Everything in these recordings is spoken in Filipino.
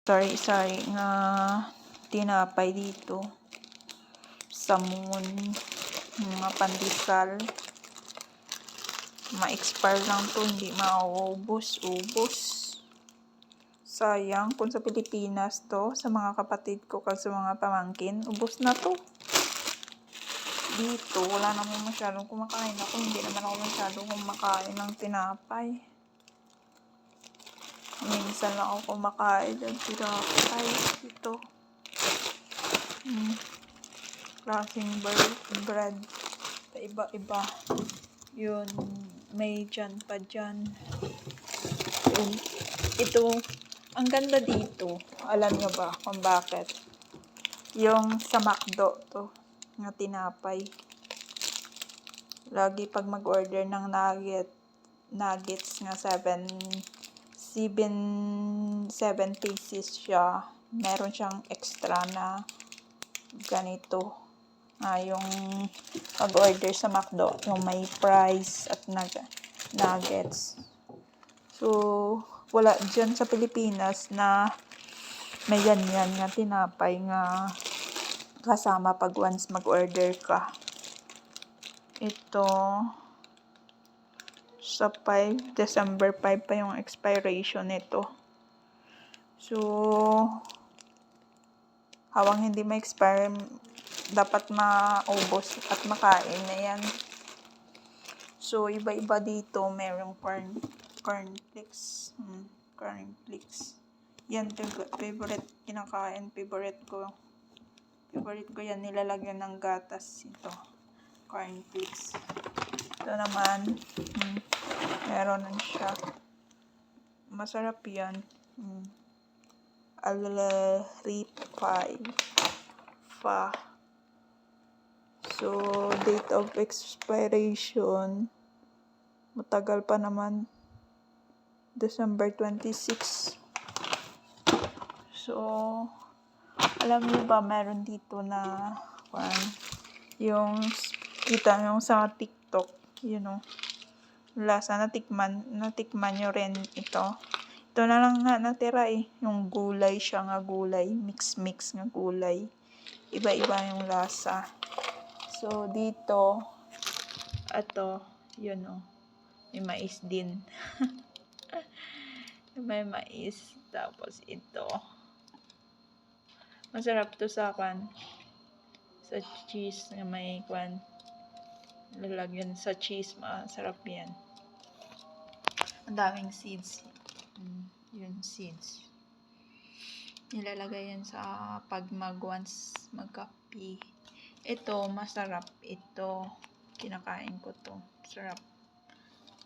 Sari-sari nga tinapay dito. Samon, mga pandesal. Ma-expire lang to, hindi mauubos-ubos. Sayang kung sa Pilipinas to, sa mga kapatid ko kasi sa mga pamangkin, ubos na to. Dito, wala naman masyadong kumakain ako. Hindi naman ako masyadong kumakain ng tinapay. Minsan lang ako kumakain ng tinapay. Ito. Klaseng bread. Iba-iba. Yun. May dyan pa dyan. Yun. Ito. Ang ganda dito. Alam nyo ba kung bakit? Yung sa McDo to. Nga tinapay. Lagi pag mag-order ng nuggets nga 7 pieces siya. Meron siyang extra na ganito. Yung mag-order sa McDo, yung may fries at nuggets. So, wala dyan sa Pilipinas na may ganyan nga tinapay nga kasama pag once mag-order ka. Ito, sa December 5 pa yung expiration nito. So, hawang hindi ma-expire, dapat maubos at makain na yan. So, iba-iba dito. Merong cornflakes. Cornflakes. Yan, favorite kinakain. Favorite ko yan. Nilalagyan ng gatas. Ito. Cornflakes. Ito naman. Meron na siya. Masarap yan. Fa. So, date of expiration, matagal pa naman. December 26. So, alam niyo ba, meron dito na, yung, kita nyo sa TikTok, lasa, natikman nyo rin ito. Ito na lang nga natira yung gulay siya nga gulay, mix nga gulay. Iba-iba yung lasa. So, dito, may mais din. May mais. Tapos, ito. Masarap to sa sa cheese na may lalagyan sa cheese. Masarap yan. Ang daming seeds. Yun, seeds. Nilalagay yan sa pag once magkape. Ito, masarap. Ito, kinakain ko to. Sarap.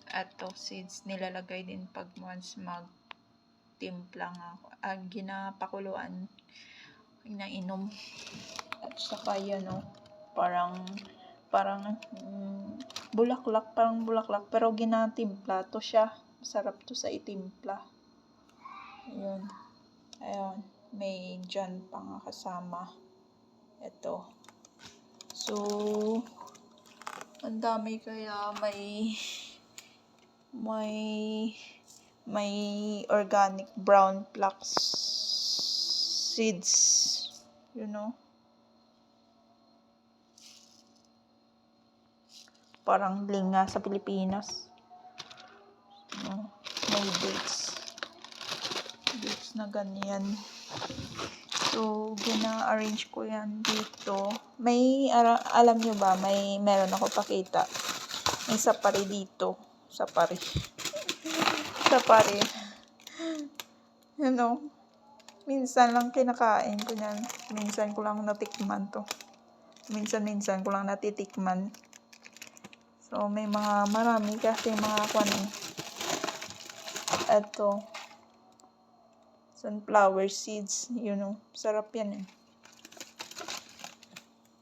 At to, seeds, nilalagay din pag once magtimpla nga ako. Ginapakuluan na inom. At saka yan, parang bulaklak, pero ginatimpla to siya. Masarap to sa itimpla. Ayun. May dyan pa nga kasama. Ito. So, ang dami, kaya may organic brown flax seeds. Parang linga sa Pilipinas. May dates na ganyan. So, gina-arrange ko yan dito. May, alam nyo ba, meron ako pakita. May sapari dito. Sapari. Minsan lang kinakain ko yan. Minsan ko lang natikman to. Minsan ko lang natitikman. So, may marami kasi mga Ito. Sunflower seeds. Sarap yan